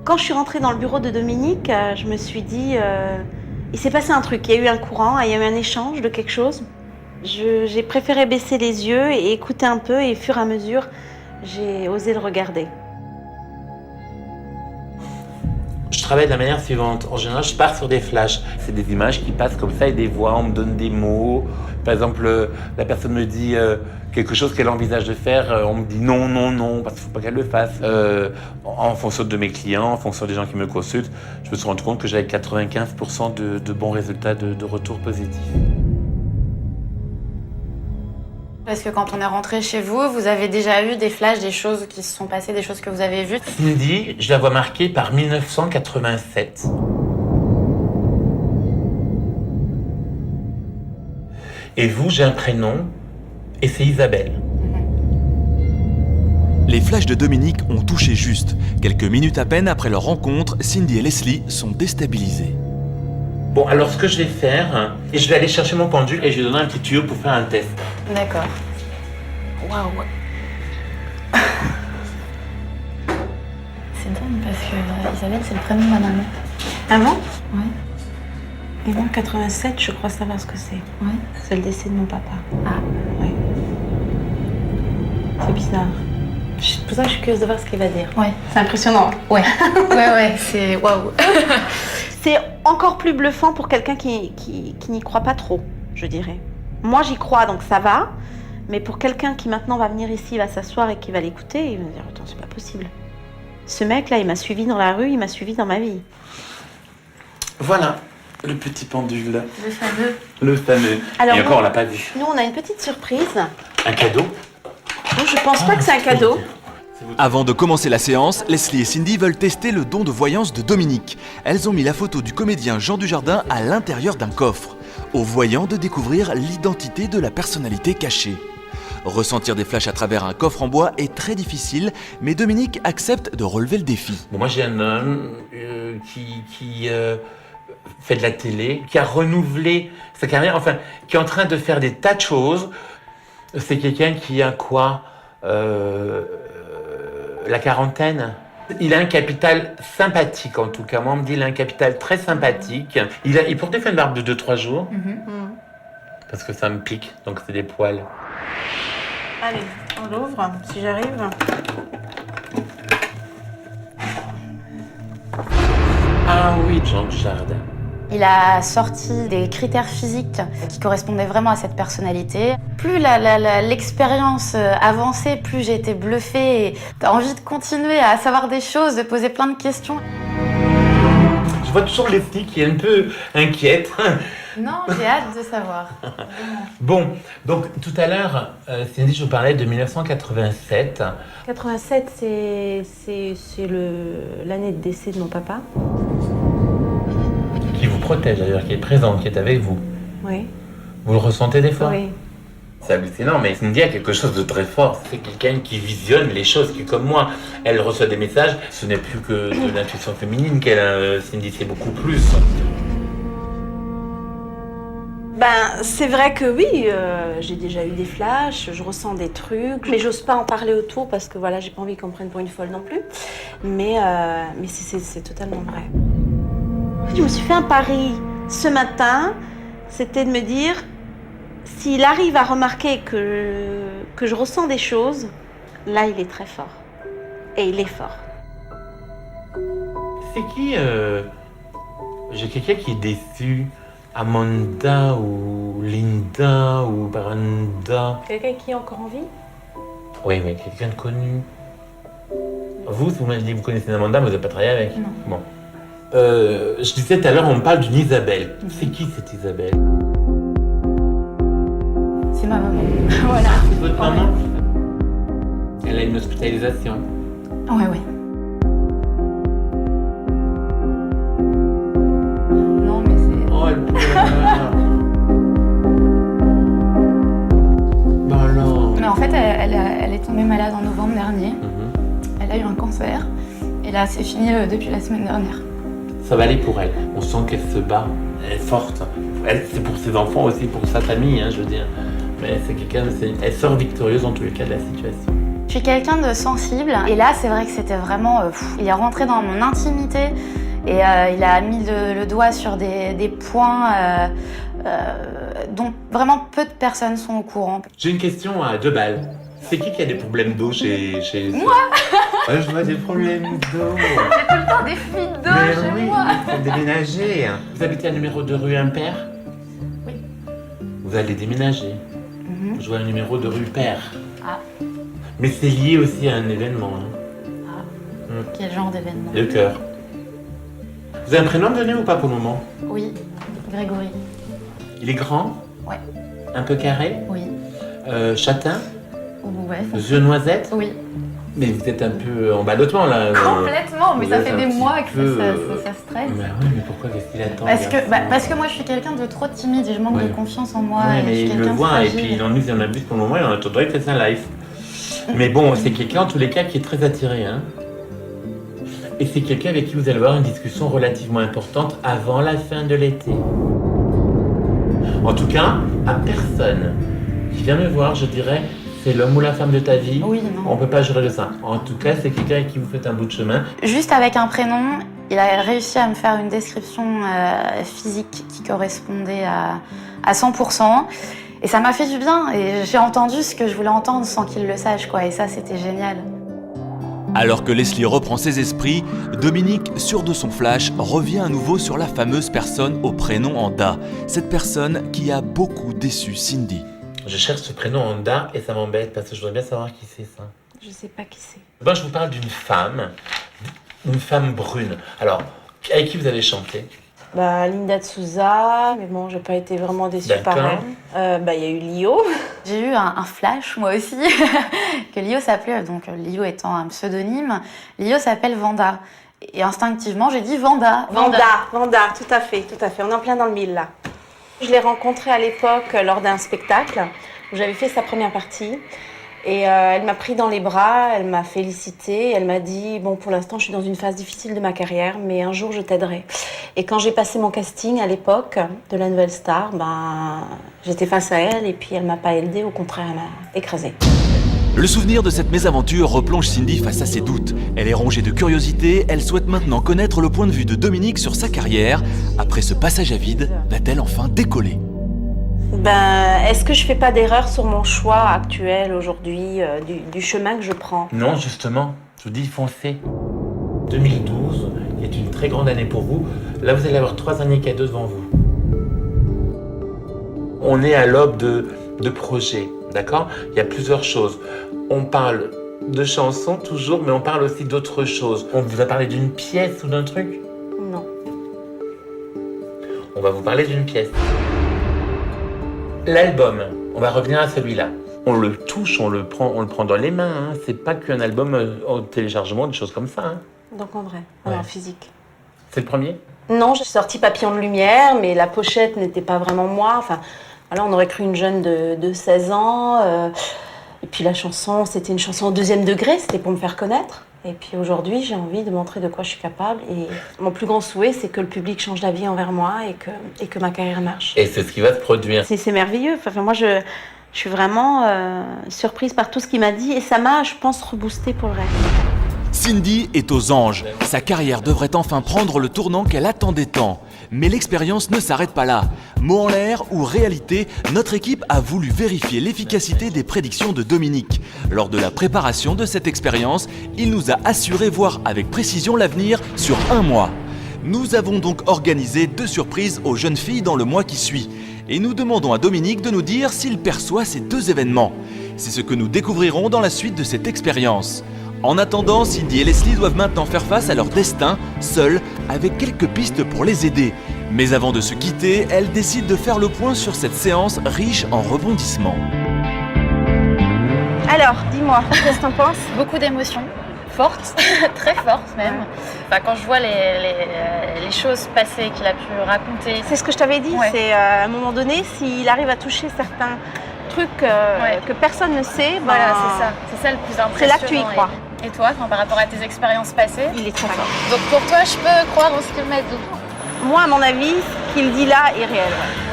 Quand je suis rentrée dans le bureau de Dominique, je me suis dit, il s'est passé un truc, il y a eu un courant, il y a eu un échange de quelque chose. J'ai préféré baisser les yeux et écouter un peu et au fur et à mesure, j'ai osé le regarder. Je travaille de la manière suivante. En général, je pars sur des flashs. C'est des images qui passent comme ça et des voix, on me donne des mots. Par exemple, la personne me dit quelque chose qu'elle envisage de faire, on me dit non, non, non, parce qu'il ne faut pas qu'elle le fasse. En fonction de mes clients, en fonction des gens qui me consultent, je me suis rendu compte que j'avais 95% de bons résultats de retours positifs. Parce que quand on est rentré chez vous, vous avez déjà eu des flashs, des choses qui se sont passées, des choses que vous avez vues. Cindy, je la vois marquée par 1987. Et vous, j'ai un prénom, et c'est Isabelle. Les flashs de Dominique ont touché juste. Quelques minutes à peine après leur rencontre, Cindy et Leslie sont déstabilisés. Bon, alors ce que je vais faire, je vais aller chercher mon pendule et je vais donner un petit tuyau pour faire un test. D'accord. Waouh. C'est dingue parce que Isabelle, c'est le prénom de ma maman. Ah bon? Ouais. Et moi, 87, je crois savoir ce que c'est. Ouais. C'est le décès de mon papa. Ah. Ouais. C'est bizarre. C'est pour ça que je suis curieuse de voir ce qu'il va dire. Ouais. C'est impressionnant. Ouais. Ouais, c'est waouh. C'est encore plus bluffant pour quelqu'un qui n'y croit pas trop, je dirais. Moi, j'y crois, donc ça va. Mais pour quelqu'un qui maintenant va venir ici, va s'asseoir et qui va l'écouter, il va dire « Attends, c'est pas possible. Ce mec-là, il m'a suivi dans la rue, il m'a suivi dans ma vie. » Voilà, le petit pendule. Le fameux. Le fameux. Alors, et encore, on l'a pas vu. Nous, on a une petite surprise. Un cadeau? Non, je pense pas que c'est un cadeau. Avant de commencer la séance, Leslie et Cindy veulent tester le don de voyance de Dominique. Elles ont mis la photo du comédien Jean Dujardin à l'intérieur d'un coffre, au voyant de découvrir l'identité de la personnalité cachée. Ressentir des flashs à travers un coffre en bois est très difficile, mais Dominique accepte de relever le défi. Bon, moi, j'ai un homme qui fait de la télé, qui a renouvelé sa carrière, enfin, qui est en train de faire des tas de choses. C'est quelqu'un qui a quoi la quarantaine. Il a un capital sympathique, en tout cas. Moi, on me dit qu'il a un capital très sympathique. Il portait une barbe de 2-3 jours. Parce que ça me pique, donc c'est des poils. Allez, on l'ouvre, si j'arrive. Ah oui, Jean Dujardin. Il a sorti des critères physiques qui correspondaient vraiment à cette personnalité. Plus l'expérience avançait, plus j'ai été bluffée et t'as envie de continuer à savoir des choses, de poser plein de questions. Je vois toujours Leslie qui est un peu inquiète. Non, j'ai hâte de savoir. Bon, donc tout à l'heure, Cindy, je vous parlais de 1987. 87, c'est l'année de décès de mon papa. Qui vous protège d'ailleurs, qui est présente, qui est avec vous. Oui. Vous le ressentez des fois? Oui. C'est hallucinant, mais Cindy a quelque chose de très fort. C'est quelqu'un qui visionne les choses, qui comme moi, elle reçoit des messages. Ce n'est plus que de l'intuition féminine qu'elle a. Cindy, c'est beaucoup plus. Ben, c'est vrai que oui, j'ai déjà eu des flashs, je ressens des trucs, mais j'ose pas en parler autour parce que voilà, j'ai pas envie qu'on me prenne pour une folle non plus. Mais c'est totalement vrai. Je me suis fait un pari ce matin, c'était de me dire, s'il arrive à remarquer que je ressens des choses, là il est très fort. Et il est fort. C'est qui J'ai quelqu'un qui est déçu. Amanda ou Linda ou Brenda. Quelqu'un qui est encore en vie? Oui, mais quelqu'un de connu. Vous m'avez dit que vous connaissez une Amanda, mais vous n'avez pas travaillé avec. Non. Bon. Je disais tout à l'heure, on me parle d'une Isabelle. C'est qui cette Isabelle? C'est ma maman. Voilà. C'est votre maman? Elle a une hospitalisation. Ouais. Non, mais c'est... Oh, elle pleure. Ben alors. Mais en fait, elle est tombée malade en novembre dernier. Elle a eu un cancer. Et là, c'est fini depuis la semaine dernière. Ça va aller pour elle. On sent qu'elle se bat. Elle est forte. Elle, c'est pour ses enfants aussi, pour sa famille, hein, je veux dire. Mais c'est quelqu'un, elle sort victorieuse en tous les cas de la situation. Je suis quelqu'un de sensible et là c'est vrai que c'était vraiment... il est rentré dans mon intimité et il a mis le doigt sur des points dont vraiment peu de personnes sont au courant. J'ai une question à 2 balles. C'est qui a des problèmes d'eau chez... Moi. Ouais, je vois des problèmes d'eau. J'ai tout le temps des fuites d'eau Mais chez oui, moi. il faut déménager. Vous habitez à numéro de rue Impair? Oui. Vous allez déménager. Je vois un numéro de rue Père. Ah. Mais c'est lié aussi à un événement. Quel genre d'événement? Le cœur. Vous avez un prénom à me donner ou pas pour le moment? Oui, Grégory. Il est grand? Ouais. Un peu carré? Oui. Châtain? Ouais. Yeux noisettes? Oui. Mais vous êtes un peu en ballottement là. Complètement, mais vous ça êtes fait un des petit mois que peu, ça stresse. Bah oui, mais pourquoi qu'est-ce qu'il attend? Parce que moi je suis quelqu'un de trop timide et je manque Ouais. de confiance en moi. Ouais, et je mais suis il le quelqu'un de voit et fragile. puis il en abuse pour le moment, il en attendrait que c'est un live. Mais bon, c'est quelqu'un en tous les cas qui est très attiré. Hein. Et c'est quelqu'un avec qui vous allez avoir une discussion relativement importante avant la fin de l'été. En tout cas, à personne qui vient me voir, je dirais, c'est l'homme ou la femme de ta vie. Oui, non. On peut pas jurer de ça. En tout cas, c'est quelqu'un avec qui vous faites un bout de chemin. Juste avec un prénom, il a réussi à me faire une description physique qui correspondait à 100%. Et ça m'a fait du bien. Et j'ai entendu ce que je voulais entendre sans qu'il le sache, quoi. Et ça, c'était génial. Alors que Leslie reprend ses esprits, Dominique, sûr de son flash, revient à nouveau sur la fameuse personne au prénom en Da. Cette personne qui a beaucoup déçu Cindy. Je cherche ce prénom en Da et ça m'embête parce que je voudrais bien savoir qui c'est ça. Je sais pas qui c'est. Moi, je vous parle d'une femme brune. Alors, avec qui vous avez chanté? Bah, Linda de Souza, mais bon, j'ai pas été vraiment déçue par D'accord. elle. Bah, il y a eu Lio. J'ai eu un flash, moi aussi, que Lio s'appelait, donc Lio étant un pseudonyme, Lio s'appelle Vanda. Et instinctivement, j'ai dit Vanda. Vanda, tout à fait. On est en plein dans le mille, là. Je l'ai rencontrée à l'époque lors d'un spectacle où j'avais fait sa première partie. Et elle m'a pris dans les bras, elle m'a félicité, elle m'a dit « Bon, pour l'instant, je suis dans une phase difficile de ma carrière, mais un jour, je t'aiderai. » Et quand j'ai passé mon casting à l'époque de la Nouvelle Star, ben, j'étais face à elle et puis elle m'a pas aidée, au contraire, elle m'a écrasée. Le souvenir de cette mésaventure replonge Cindy face à ses doutes. Elle est rongée de curiosité, elle souhaite maintenant connaître le point de vue de Dominique sur sa carrière. Après ce passage à vide, va-t-elle enfin décoller ? Ben, est-ce que je fais pas d'erreur sur mon choix actuel aujourd'hui, du chemin que je prends? Non, justement, je vous dis foncez. 2012 est une très grande année pour vous. Là, vous allez avoir 3 années cadeaux devant vous. On est à l'aube de projets, d'accord? Il y a plusieurs choses. On parle de chansons toujours, mais on parle aussi d'autres choses. On vous a parlé d'une pièce ou d'un truc? Non. On va vous parler d'une pièce. L'album, on va revenir à celui-là. On le touche, on le prend dans les mains. Hein. C'est pas qu'un album au téléchargement, des choses comme ça. Hein. Donc en vrai, Ouais. en physique. C'est le premier? Non, j'ai sorti Papillon de lumière, mais la pochette n'était pas vraiment moi. Enfin, voilà, on aurait cru une jeune de 16 ans. Et puis la chanson, c'était une chanson au 2e degré, c'était pour me faire connaître. Et puis aujourd'hui, j'ai envie de montrer de quoi je suis capable. Et mon plus grand souhait, c'est que le public change d'avis envers moi et que ma carrière marche. Et c'est ce qui va se produire. C'est merveilleux. Enfin, moi, je suis vraiment surprise par tout ce qu'il m'a dit. Et ça m'a, je pense, reboosté pour le reste. Cindy est aux anges. Sa carrière devrait enfin prendre le tournant qu'elle attendait tant. Mais l'expérience ne s'arrête pas là. Mot en l'air ou réalité, notre équipe a voulu vérifier l'efficacité des prédictions de Dominique. Lors de la préparation de cette expérience, il nous a assuré voir avec précision l'avenir sur 1 mois. Nous avons donc organisé 2 surprises aux jeunes filles dans le mois qui suit. Et nous demandons à Dominique de nous dire s'il perçoit ces 2 événements. C'est ce que nous découvrirons dans la suite de cette expérience. En attendant, Cindy et Leslie doivent maintenant faire face à leur destin, seules, avec quelques pistes pour les aider. Mais avant de se quitter, elles décident de faire le point sur cette séance riche en rebondissements. Alors, dis-moi, qu'est-ce que t'en penses? Beaucoup d'émotions, fortes, très fortes même. Enfin, quand je vois les choses passées qu'il a pu raconter. C'est ce que je t'avais dit, Ouais. c'est à un moment donné, s'il arrive à toucher certains trucs que personne ne sait, ben, Voilà, c'est ça le plus impressionnant. c'est là que tu y crois. Et toi, par rapport à tes expériences passées? Il est très fort. Donc pour toi, je peux croire en ce qu'il m'a dit. Moi, à mon avis, ce qu'il dit là est réel. Ouais.